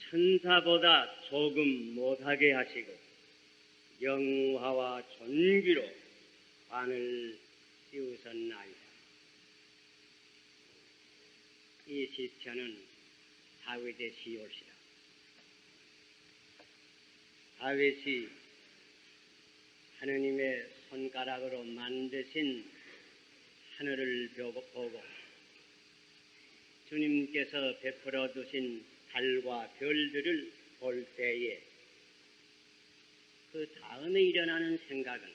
천사보다 조금 못하게 하시고 영화와 존귀로 관을 씌우셨나이다. 이 시편은 다윗의 시옷이다. 다윗이 하느님의 손가락으로 만드신 하늘을 보고 주님께서 베풀어 두신 달과 별들을 볼 때에 그 다음에 일어나는 생각은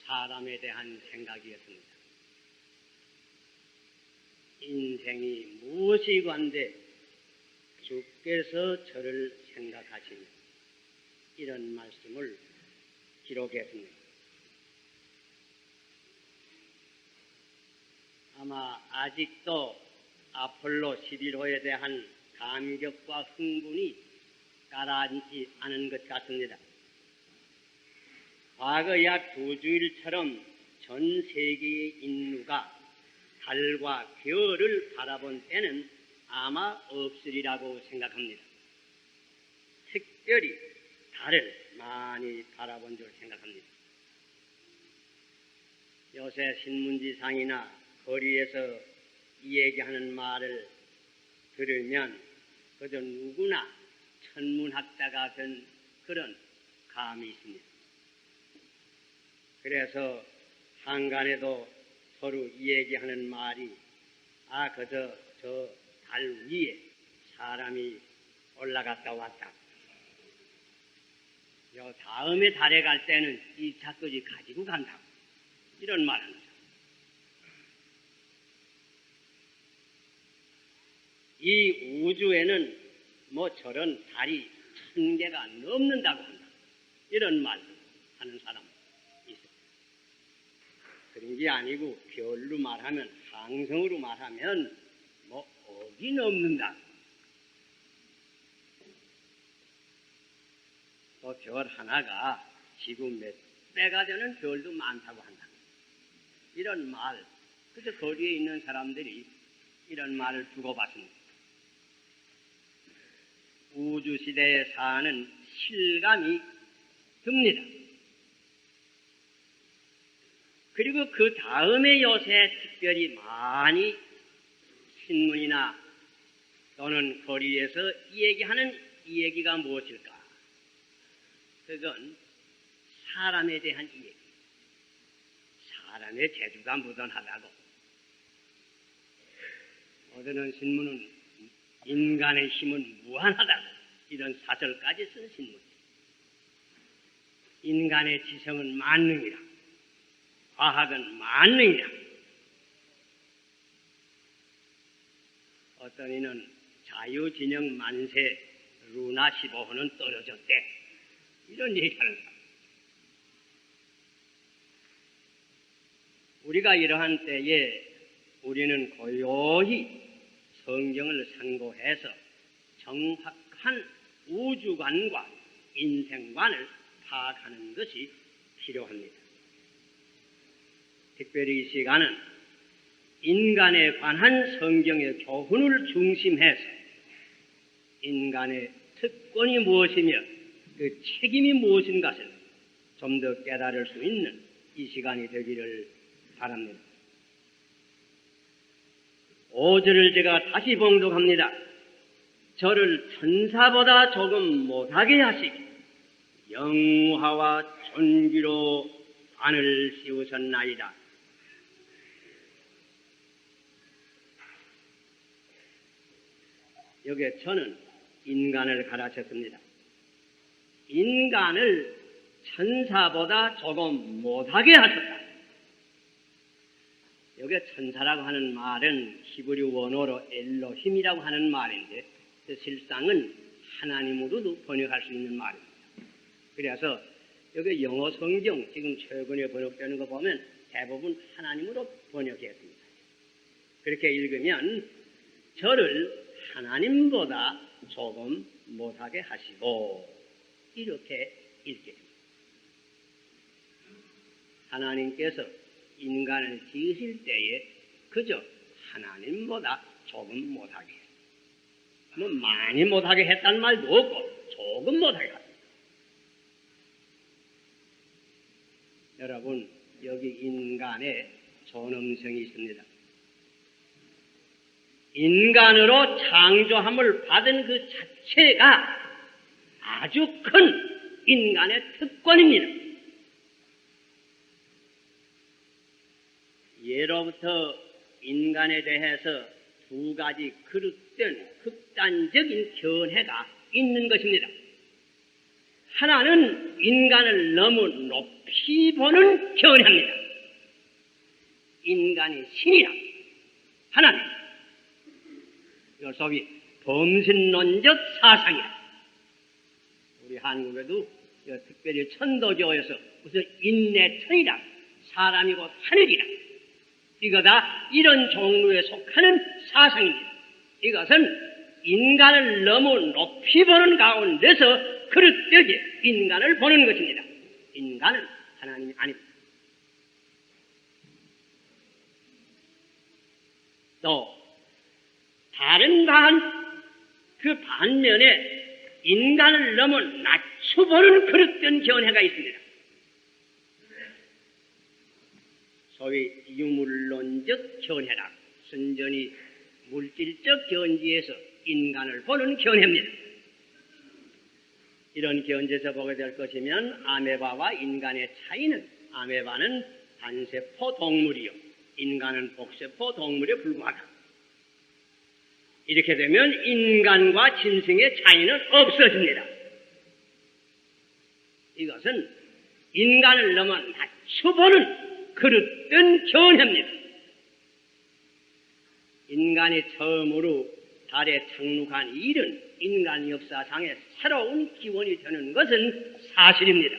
사람에 대한 생각이었습니다. 인생이 무엇이건데 주께서 저를 생각하시며 이런 말씀을 기록했습니다. 아마 아직도 아폴로 11호에 대한 감격과 흥분이 가라앉지 않은 것 같습니다. 과거 약 2주일처럼 전 세계의 인류가 달과 별을 바라본 때는 아마 없으리라고 생각합니다. 특별히 달을 많이 바라본 줄 생각합니다. 요새 신문지상이나 거리에서 이 얘기하는 말을 들으면 그저 누구나 천문학자가 된 그런 감이 있습니다. 그래서 한간에도 서로 이 얘기하는 말이 그저 저 달 위에 사람이 올라갔다 왔다. 요 다음에 달에 갈 때는 이 차까지 가지고 간다. 이런 말을 하죠. 이 우주에는 뭐 저런 달이 1000개가 넘는다고 한다. 이런 말 하는 사람 있어요. 그런 게 아니고 별로 말하면 항성으로 말하면 뭐 억이 넘는다. 또 별 하나가 지구 몇 배가 되는 별도 많다고 한다. 이런 말, 그래서 거리에 있는 사람들이 이런 말을 주고받습니다. 우주시대에 사는 실감이 듭니다. 그리고 그 다음에 요새 특별히 많이 신문이나 또는 거리에서 얘기하는 이 얘기가 무엇일까? 그건 사람에 대한 이야기. 사람의 재주가 무던하다고. 어느 신문은 인간의 힘은 무한하다고 이런 사설까지 쓴 신문. 인간의 지성은 만능이라. 과학은 만능이라. 어떤 이는 자유진영 만세 루나 15호는 떨어졌대. 이런 얘기하는 사람. 우리가 이러한 때에 우리는 고요히 성경을 상고해서 정확한 우주관과 인생관을 파악하는 것이 필요합니다. 특별히 이 시간은 인간에 관한 성경의 교훈을 중심해서 인간의 특권이 무엇이며 그 책임이 무엇인가를 좀 더 깨달을 수 있는 이 시간이 되기를 바랍니다. 5절을 제가 다시 봉독합니다. 저를 천사보다 조금 못하게 하시기 영화와 존귀로 관을 씌우셨나이다. 여기에 저는 인간을 가르쳤습니다. 인간을 천사보다 조금 못하게 하셨다. 여기에 천사라고 하는 말은 히브리 원어로 엘로힘이라고 하는 말인데 실상은 하나님으로도 번역할 수 있는 말입니다. 그래서 여기 영어 성경 지금 최근에 번역되는 거 보면 대부분 하나님으로 번역했습니다. 그렇게 읽으면 저를 하나님보다 조금 못하게 하시고 이렇게 읽게 됩니다. 하나님께서 인간을 지으실 때에 그저 하나님보다 조금 못하게 했습니다. 뭐 많이 못하게 했다는 말도 없고 조금 못하게 했다. 여러분, 여기 인간의 존엄성이 있습니다. 인간으로 창조함을 받은 그 자체가 아주 큰 인간의 특권입니다. 예로부터 인간에 대해서 두 가지 그릇된 극단적인 견해가 있는 것입니다. 하나는 인간을 너무 높이 보는 견해입니다. 인간이 신이라. 하나는 이걸 소위 범신론적 사상이라. 우리 한국에도 특별히 천도교에서 무슨 인내천이라, 사람이고 하늘이라, 이거 다 이런 종류에 속하는 사상입니다. 이것은 인간을 너무 높이 보는 가운데서 그릇되게 인간을 보는 것입니다. 인간은 하나님이 아닙니다. 또 다른 그 반면에 인간을 너무 낮춰보는 그릇된 견해가 있습니다. 소위 유물론적 견해라. 순전히 물질적 견지에서 인간을 보는 견해입니다. 이런 견지에서 보게 될 것이면 아메바와 인간의 차이는, 아메바는 단세포 동물이요, 인간은 복세포 동물에 불과하다. 이렇게 되면 인간과 짐승의 차이는 없어집니다. 이것은 인간을 너무 낮춰보는 그릇된 견해입니다. 인간이 처음으로 달에 착륙한 일은 인간 역사상의 새로운 기원이 되는 것은 사실입니다.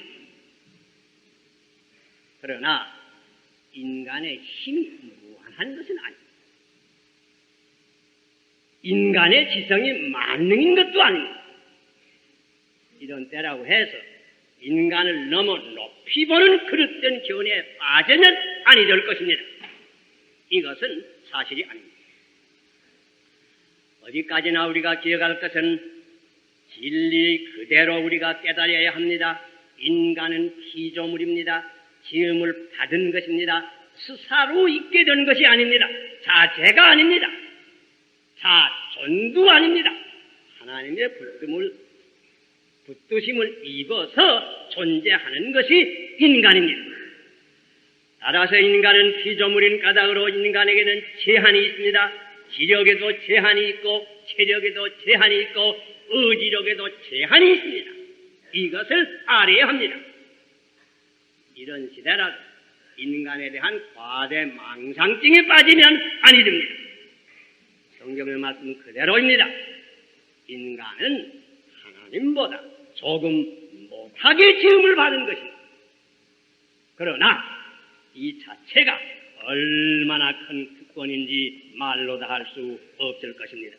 그러나 인간의 힘이 무한한 것은 아닙니다. 인간의 지성이 만능인 것도 아닙니다. 이런 때라고 해서 인간을 너무 높이 보는 그릇된 견해에 빠져는 아니 될 것입니다. 이것은 사실이 아닙니다. 어디까지나 우리가 기억할 것은 진리 그대로 우리가 깨달아야 합니다. 인간은 피조물입니다. 지음을 받은 것입니다. 스스로 있게 된 것이 아닙니다. 자체가 아닙니다. 자존도 아닙니다. 하나님의 붙드심을 입어서 존재하는 것이 인간입니다. 따라서 인간은 피조물인 까닭으로 인간에게는 제한이 있습니다. 지력에도 제한이 있고, 체력에도 제한이 있고, 의지력에도 제한이 있습니다. 이것을 알아야 합니다. 이런 시대라 인간에 대한 과대 망상증에 빠지면 아니 됩니다. 성경의 말씀 그대로입니다. 인간은 하나님보다 조금 못하게 지음을 받은 것입니다. 그러나 이 자체가 얼마나 큰 특권인지 말로 다 할 수 없을 것입니다.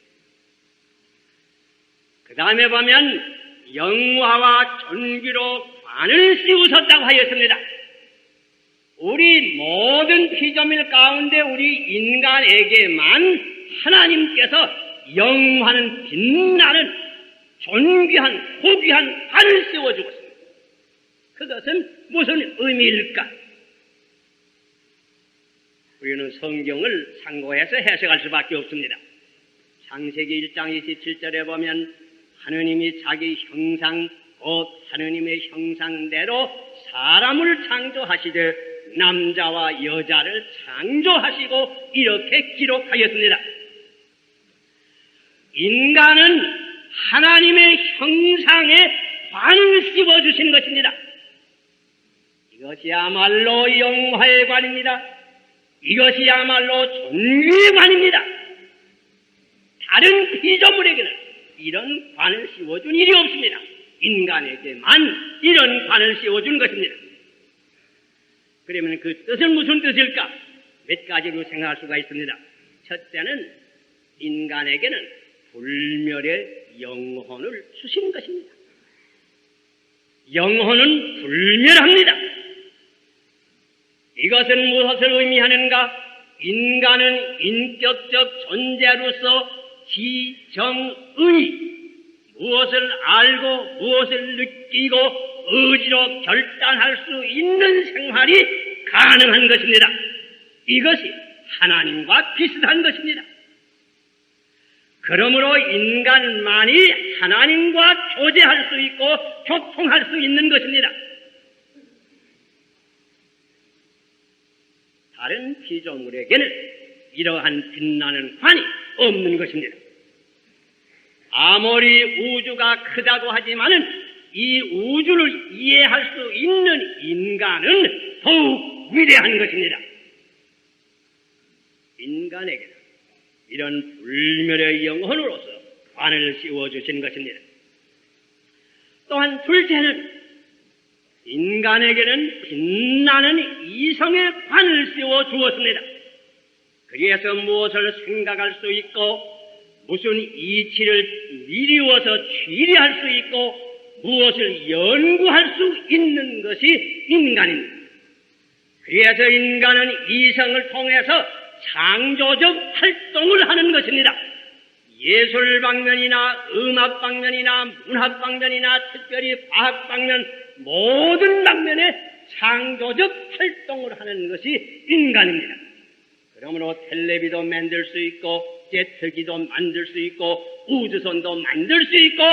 그 다음에 보면 영화와 존귀로 관을 씌우셨다고 하였습니다. 우리 모든 피조물 가운데 우리 인간에게만 하나님께서 영화는 빛나는 존귀한 고귀한 관을 씌워주고 있습니다. 그것은 무슨 의미일까? 우리는 성경을 참고해서 해석할 수밖에 없습니다. 창세기 1장 27절에 보면 하느님이 자기 형상 곧 하느님의 형상대로 사람을 창조하시되 남자와 여자를 창조하시고 이렇게 기록하였습니다. 인간은 하나님의 형상에 관을 씌워주신 것입니다. 이것이야말로 영화의 관입니다. 이것이야말로 존귀의 관입니다. 다른 피조물에게는 이런 관을 씌워준 일이 없습니다. 인간에게만 이런 관을 씌워준 것입니다. 그러면 그 뜻은 무슨 뜻일까? 몇 가지로 생각할 수가 있습니다. 첫째는 인간에게는 불멸의 영혼을 주신 것입니다. 영혼은 불멸합니다. 이것은 무엇을 의미하는가? 인간은 인격적 존재로서 지정의, 무엇을 알고 무엇을 느끼고 의지로 결단할 수 있는 생활이 가능한 것입니다. 이것이 하나님과 비슷한 것입니다. 그러므로 인간만이 하나님과 교제할 수 있고 교통할 수 있는 것입니다. 다른 피조물에게는 이러한 빛나는 관이 없는 것입니다. 아무리 우주가 크다고 하지만은 이 우주를 이해할 수 있는 인간은 더욱 위대한 것입니다. 인간에게는 이런 불멸의 영혼으로서 관을 씌워주신 것입니다. 또한 둘째는 인간에게는 빛나는 이성의 관을 씌워주었습니다. 그래서 무엇을 생각할 수 있고 무슨 이치를 미리워서 추리할 수 있고 무엇을 연구할 수 있는 것이 인간입니다. 그래서 인간은 이성을 통해서 창조적 활동을 하는 것입니다. 예술 방면이나 음악 방면이나 문학 방면이나 특별히 과학 방면 모든 방면에 창조적 활동을 하는 것이 인간입니다. 그러므로 텔레비도 만들 수 있고 제트기도 만들 수 있고 우주선도 만들 수 있고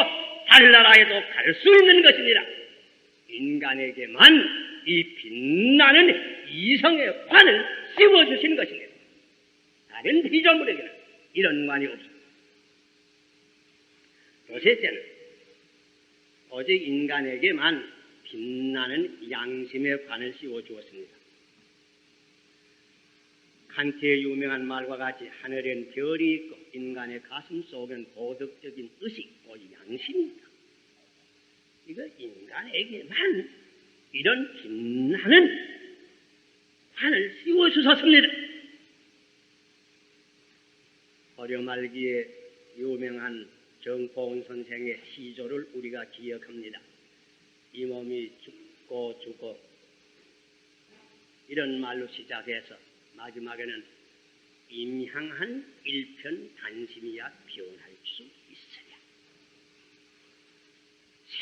달나라에도 갈 수 있는 것입니다. 인간에게만 이 빛나는 이성의 관을 씌워주신 것입니다. 다른 피조물에게는 이런 관이 없습니다. 셋째는 오직 인간에게만 빛나는 양심의 관을 씌워주었습니다. 칸트의 유명한 말과 같이 하늘엔 별이 있고 인간의 가슴 속엔 도덕적인 의식과 양심입니다. 이거 인간에게만 이런 빛나는 관을 씌워주셨습니다. 어려 말기에 유명한 정포은 선생의 시조를 우리가 기억합니다. 이 몸이 죽고 이런 말로 시작해서 마지막에는 임향한 일편 단심이야 변할 수 있으랴.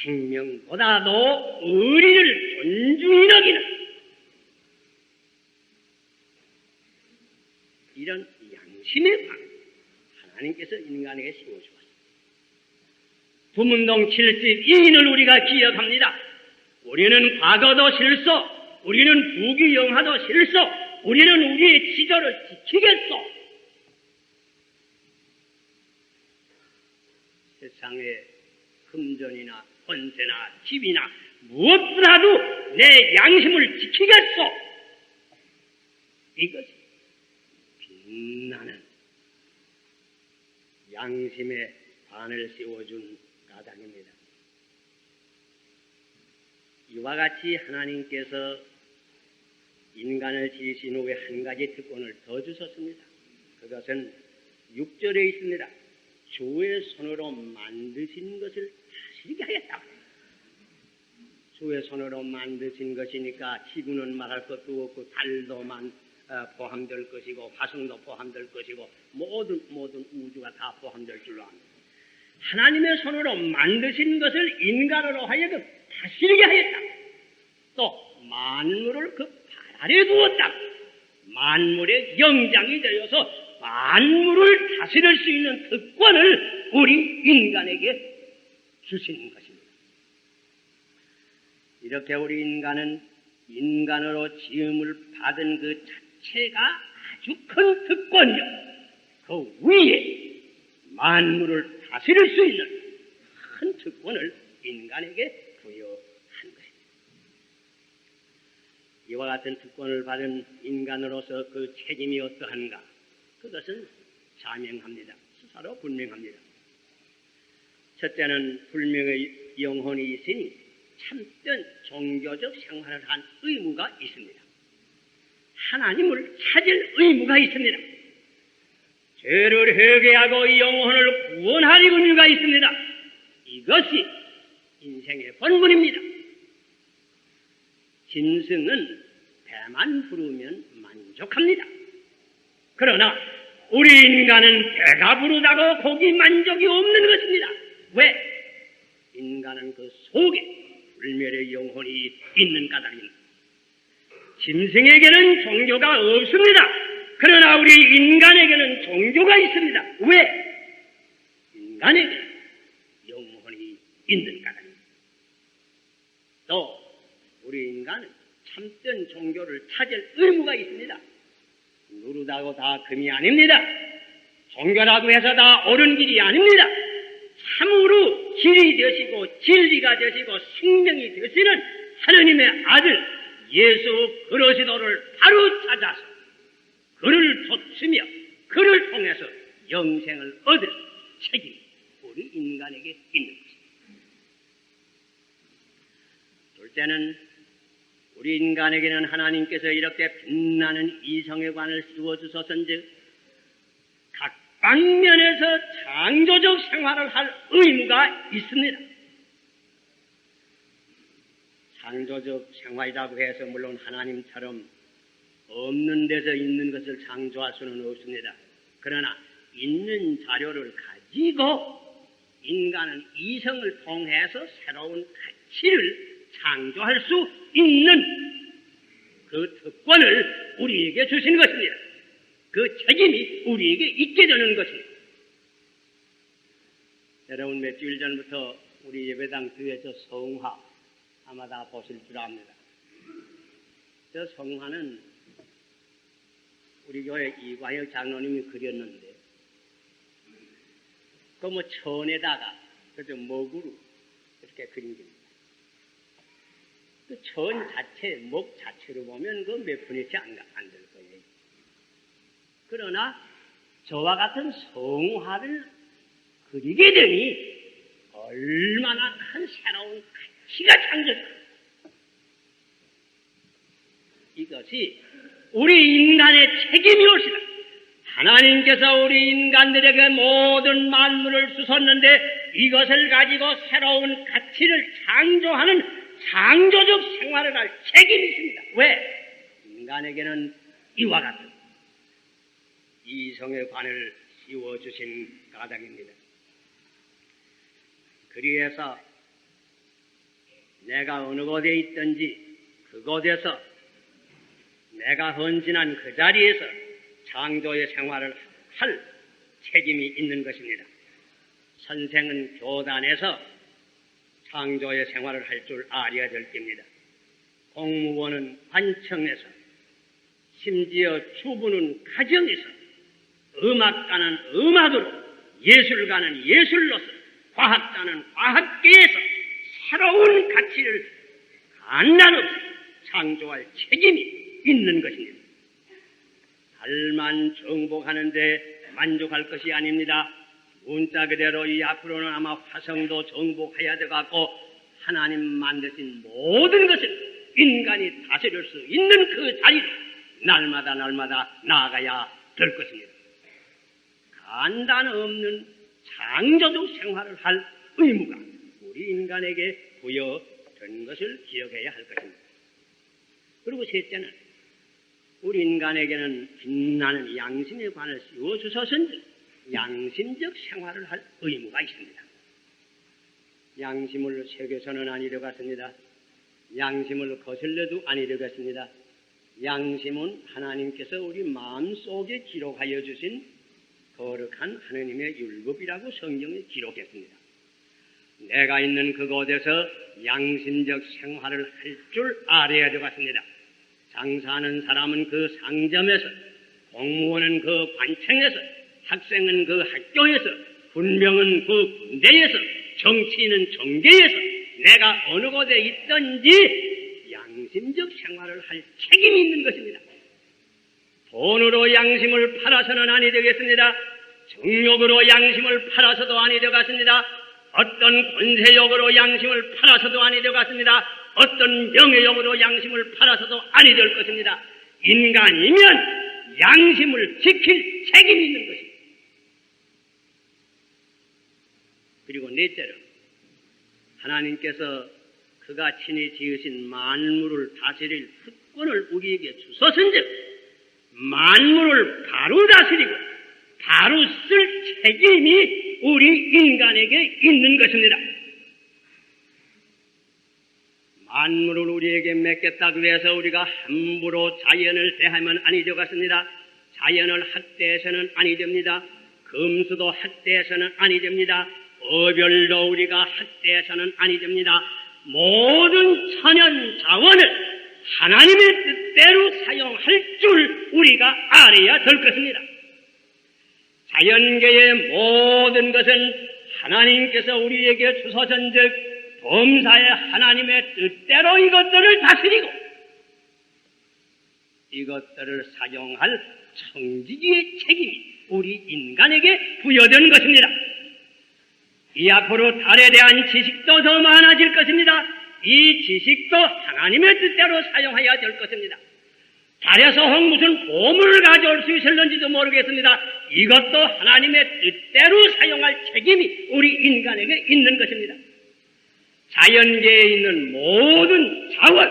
생명보다도 의리를 존중히 여기는 이런 양심의 방 하나님께서 인간에게 씌워주었습니다. 부문동 7집 2인을 우리가 기억합니다. 우리는 과거도 실소, 우리는 부귀영화도 실소, 우리는 우리의 지조를 지키겠소. 세상에 금전이나 권세나 집이나 무엇보다도 내 양심을 지키겠소. 이것이 빛나는 양심의 관을 씌워준 까닭입니다. 이와 같이 하나님께서 인간을 지으신 후에 한 가지 특권을 더 주셨습니다. 그것은 6절에 있습니다. 주의 손으로 만드신 것을 다스리게 하였다. 주의 손으로 만드신 것이니까 지구는 말할 것도 없고 달도 포함될 것이고 화성도 포함될 것이고 모든 우주가 다 포함될 줄로 압니다. 하나님의 손으로 만드신 것을 인간으로 하여금 다스리게 하였다. 또 만물을 그 발 아래 두었다. 만물의 영장이 되어서 만물을 다스릴 수 있는 특권을 우리 인간에게 주시는 것입니다. 이렇게 우리 인간은 인간으로 지음을 받은 그 자체가 아주 큰 특권이요. 그 위에 만물을 다스릴 수 있는 큰 특권을 인간에게 부여한 것입니다. 이와 같은 특권을 받은 인간으로서 그 책임이 어떠한가? 그것은 자명합니다. 스스로 분명합니다. 첫째는 불명의 영혼이 있으니 참된 종교적 생활을 한 의무가 있습니다. 하나님을 찾을 의무가 있습니다. 죄를 회개하고 영혼을 구원할 의무가 있습니다. 이것이 인생의 본분입니다. 짐승은 배만 부르면 만족합니다. 그러나 우리 인간은 배가 부르다고 고기 만족이 없는 것입니다. 왜? 인간은 그 속에 불멸의 영혼이 있는 까닭입니다. 짐승에게는 종교가 없습니다. 그러나 우리 인간에게는 종교가 있습니다. 왜? 인간에게 영혼이 있는 까닭입니다. 또 우리 인간은 참된 종교를 찾을 의무가 있습니다. 누르다고 다 금이 아닙니다. 종교라고 해서 다 옳은 길이 아닙니다. 참으로 길이 되시고 진리가 되시고 생명이 되시는 하느님의 아들 예수 그리스도를 바로 찾아서 그를 좇으며 그를 통해서 영생을 얻을 책임이 우리 인간에게 있는 것입니다. 둘째는 우리 인간에게는 하나님께서 이렇게 빛나는 이성의 관을 씌워주셨은즉 각 방면에서 창조적 생활을 할 의무가 있습니다. 창조적 생활이라고 해서 물론 하나님처럼 없는 데서 있는 것을 창조할 수는 없습니다. 그러나 있는 자료를 가지고 인간은 이성을 통해서 새로운 가치를 창조할 수 있는 그 특권을 우리에게 주신 것입니다. 그 책임이 우리에게 있게 되는 것입니다. 여러분 몇 주일 전부터 우리 예배당 뒤에 저 성화 아마 다 보실 줄 압니다. 저 성화는 우리 교회 이광혁 장로님이 그렸는데 그 뭐 천에다가 그저 먹으로 이렇게 그린 겁니다. 그 천 자체, 목 자체로 보면 그 몇 분의 채 안 될 거예요. 그러나 저와 같은 성화를 그리게 되니 얼마나 큰 새로운 가치가 창조됩니다. 이것이 우리 인간의 책임이 옳시다. 하나님께서 우리 인간들에게 모든 만물을 주셨는데 이것을 가지고 새로운 가치를 창조하는 창조적 생활을 할 책임이 있습니다. 왜? 인간에게는 이와 같은 이성의 관을 씌워주신 까닭입니다. 그리해서 내가 어느 곳에 있든지 그곳에서 내가 헌신한 그 자리에서 창조의 생활을 할 책임이 있는 것입니다. 선생은 교단에서 창조의 생활을 할 줄 알아야 될 겁니다. 공무원은 관청에서, 심지어 주부는 가정에서, 음악가는 음악으로, 예술가는 예술로서, 과학자는 과학계에서 새로운 가치를 간단없이 창조할 책임이 있는 것입니다. 달만 정복하는데 만족할 것이 아닙니다. 문자 그대로 이 앞으로는 아마 화성도 정복해야 돼갖고 하나님 만드신 모든 것을 인간이 다스릴 수 있는 그 자리로 날마다 나아가야 될 것입니다. 간단 없는 창조적 생활을 할 의무가 우리 인간에게 부여된 것을 기억해야 할 것입니다. 그리고 셋째는 우리 인간에게는 빛나는 양심의 관을 씌워주셔서인지 양심적 생활을 할 의무가 있습니다. 양심을 새겨서는 아니려갔습니다. 양심을 거슬려도 아니려갔습니다. 양심은 하나님께서 우리 마음속에 기록하여 주신 거룩한 하느님의 율법이라고 성경에 기록했습니다. 내가 있는 그곳에서 양심적 생활을 할 줄 알아야 되겠습니다. 장사하는 사람은 그 상점에서, 공무원은 그 관청에서, 학생은 그 학교에서, 군병은 그 군대에서, 정치인은 정계에서 내가 어느 곳에 있든지 양심적 생활을 할 책임이 있는 것입니다. 돈으로 양심을 팔아서는 아니 되겠습니다. 정욕으로 양심을 팔아서도 아니 되겠습니다. 어떤 권세욕으로 양심을 팔아서도 아니 되겠습니다. 어떤 명예욕으로 양심을 팔아서도 아니 될 것입니다. 인간이면 양심을 지킬 책임이 있는 것입니다. 그리고 넷째로 하나님께서 그가 친히 지으신 만물을 다스릴 특권을 우리에게 주셨은즉 만물을 바로 다스리고 책임이 우리 인간에게 있는 것입니다. 만물을 우리에게 맡겼다고 해서 우리가 함부로 자연을 대하면 아니 되겠습니다. 자연을 학대해서는 아니 됩니다. 금수도 학대해서는 아니 됩니다. 어별도 우리가 학대해서는 아니 됩니다. 모든 천연 자원을 하나님의 뜻대로 사용할 줄 우리가 알아야 될 것입니다. 자연계의 모든 것은 하나님께서 우리에게 주소전적 범사의 하나님의 뜻대로 이것들을 다스리고 이것들을 사용할 청지기의 책임이 우리 인간에게 부여된 것입니다. 이 앞으로 달에 대한 지식도 더 많아질 것입니다. 이 지식도 하나님의 뜻대로 사용해야 될 것입니다. 달에서 혹 무슨 보물을 가져올 수 있을는지도 모르겠습니다. 이것도 하나님의 뜻대로 사용할 책임이 우리 인간에게 있는 것입니다. 자연계에 있는 모든 자원,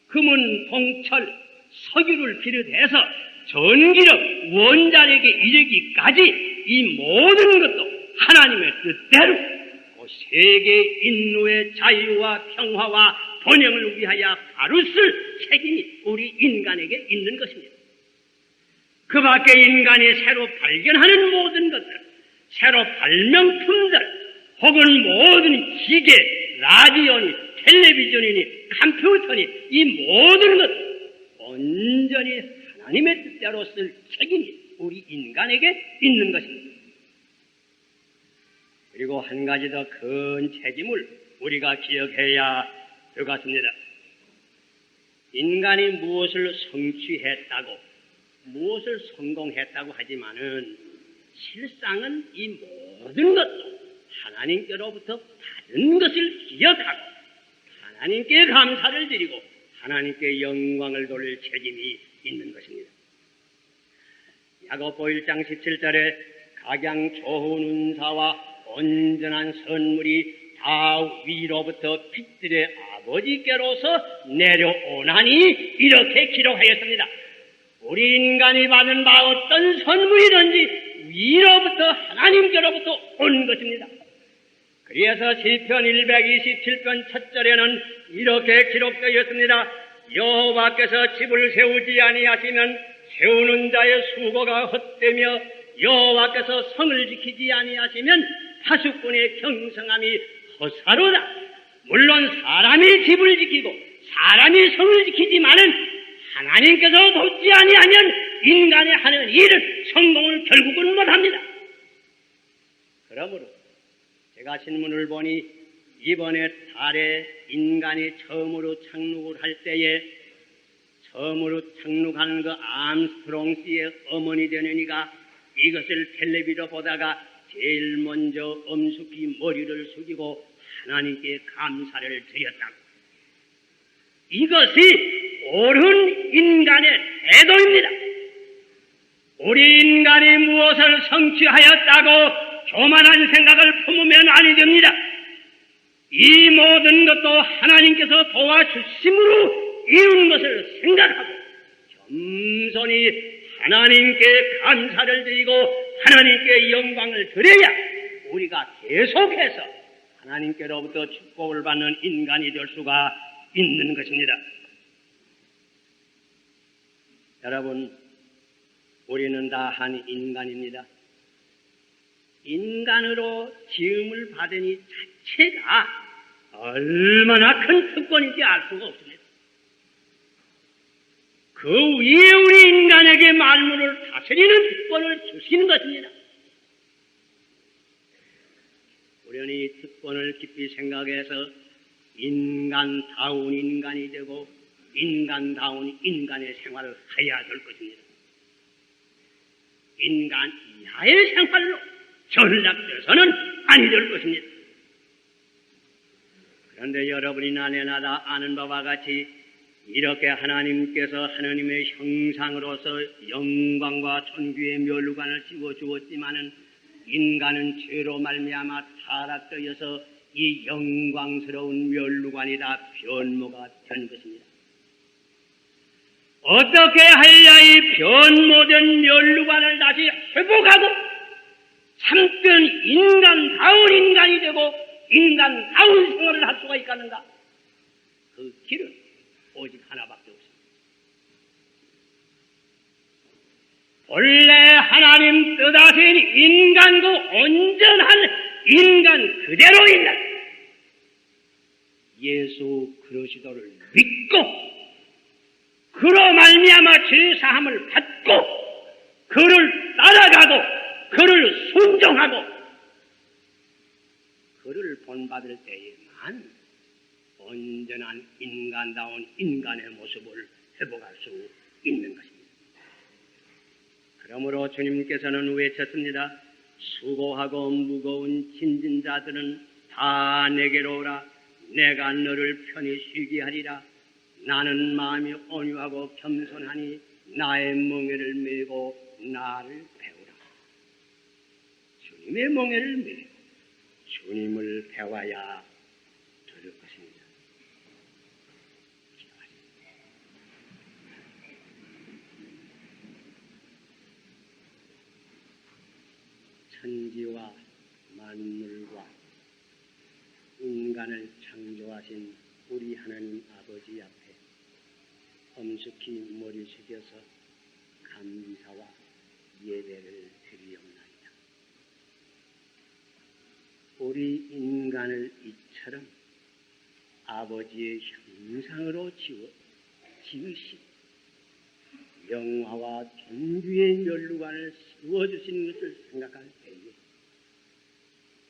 금은, 동철, 석유를 비롯해서 전기력, 원자력에 이르기까지 이 모든 것도 하나님의 뜻대로 그 세계 인류의 자유와 평화와 번영을 위하여 바로 쓸 책임이 우리 인간에게 있는 것입니다. 그 밖에 인간이 새로 발견하는 모든 것들, 새로 발명품들, 혹은 모든 기계, 라디오니, 텔레비전이니, 컴퓨터니 이 모든 것 온전히 하나님의 뜻대로 쓸 책임이 우리 인간에게 있는 것입니다. 그리고 한 가지 더 큰 책임을 우리가 기억해야 되겠습니다. 인간이 무엇을 성취했다고, 무엇을 성공했다고 하지만은 실상은 이 모든 것도 하나님께로부터 받은 것을 기억하고 하나님께 감사를 드리고 하나님께 영광을 돌릴 책임이 있는 것입니다. 야고보 1장 17절에 각양 좋은 은사와 온전한 선물이 다 위로부터 빛들의 아버지께로서 내려오나니 이렇게 기록하였습니다. 우리 인간이 받은 바 어떤 선물이든지 위로부터 하나님께로부터 온 것입니다. 그래서 시편 127편 1절에는 이렇게 기록되었습니다. 여호와께서 집을 세우지 아니하시면 세우는 자의 수고가 헛되며 여호와께서 성을 지키지 아니하시면 파수꾼의 경성함이 헛사로다. 물론 사람이 집을 지키고 사람이 성을 지키지만은 하나님께서 돕지 아니하면 인간이 하는 일은 성공을 결국은 못합니다. 그러므로 제가 신문을 보니 이번에 달에 인간이 처음으로 착륙을 할 때에 처음으로 착륙하는 그 암스트롱 씨의 어머니 되는 이가 이것을 텔레비로 보다가 제일 먼저 엄숙히 머리를 숙이고 하나님께 감사를 드렸다고. 이것이 옳은 인간의 태도입니다. 우리 인간이 무엇을 성취하였다고 교만한 생각을 품으면 아니 됩니다. 이 모든 것도 하나님께서 도와주심으로 이룬 것을 생각하고 겸손히 하나님께 감사를 드리고 하나님께 영광을 드려야 우리가 계속해서 하나님께로부터 축복을 받는 인간이 될 수가 있는 것입니다. 여러분, 우리는 다 한 인간입니다. 인간으로 지음을 받으니 자체가 얼마나 큰 특권인지 알 수가 없습니다. 그 위에 우리 인간에게 만물을 다스리는 특권을 주시는 것입니다. 우리는 이 특권을 깊이 생각해서 인간다운 인간이 되고 인간다운 인간의 생활을 해야 될 것입니다. 인간 이하의 생활로 전락돼서는 아니 될 것입니다. 그런데 여러분이나 내나 아는 바와 같이 이렇게 하나님께서 하나님의 형상으로서 영광과 존귀의 멸류관을 씌워주었지만은 인간은 죄로 말미암아 타락되어서 이 영광스러운 멸류관이 다 변모가 된 것입니다. 어떻게 해야 이 변모된 멸류관을 다시 회복하고 참된 인간다운 인간이 되고 인간다운 생활을 할 수가 있겠는가? 그 길은 오직 하나밖에 없습니다. 본래 하나님 뜻하신 인간, 그 온전한 인간 그대로 있는 예수 그리스도를 믿고 그로 말미암아 죄사함을 받고 그를 따라가고 그를 순종하고 그를 본받을 때에만 온전한 인간다운 인간의 모습을 회복할 수 있는 것입니다. 그러므로 주님께서는 외쳤습니다. 수고하고 무거운 짐진 자들은 다 내게로 오라. 내가 너를 편히 쉬게 하리라. 나는 마음이 온유하고 겸손하니 나의 멍에를 메고 나를 배우라. 주님의 멍에를 메고 주님을 배워야 될 것입니다. 천지와 만물과 인간을 창조하신 우리 하나님 아버지 앞에 엄숙히 머리 숙여서 감사와 예배를 드리옵나이다. 우리 인간을 이처럼 아버지의 형상으로 지으신 영화와 존귀의 면류관을 씌워주신 것을 생각할 때에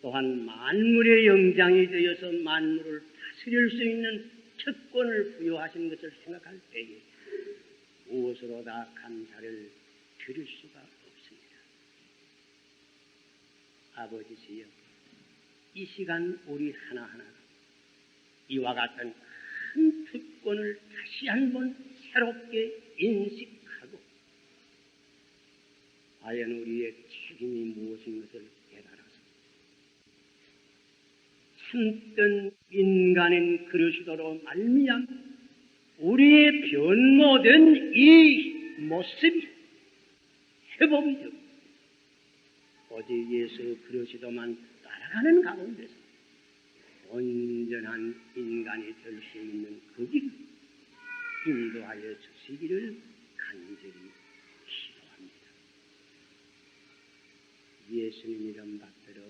또한 만물의 영장이 되어서 만물을 다스릴 수 있는 특권을 부여하신 것을 생각할 때에 무엇으로 다 감사를 드릴 수가 없습니다. 아버지시여, 이 시간 우리 하나하나가 이와 같은 큰 특권을 다시 한번 새롭게 인식하고 과연 우리의 책임이 무엇인 것을 깨달아서 참된 인간인 그리스도로 말미암아 우리의 변모된 이 모습이 회복이 되고 오직 예수 그리스도만 따라가는 가운데서 온전한 인간이 될 수 있는 그 길을 인도하여 주시기를 간절히 기도합니다. 예수님 이름 받들어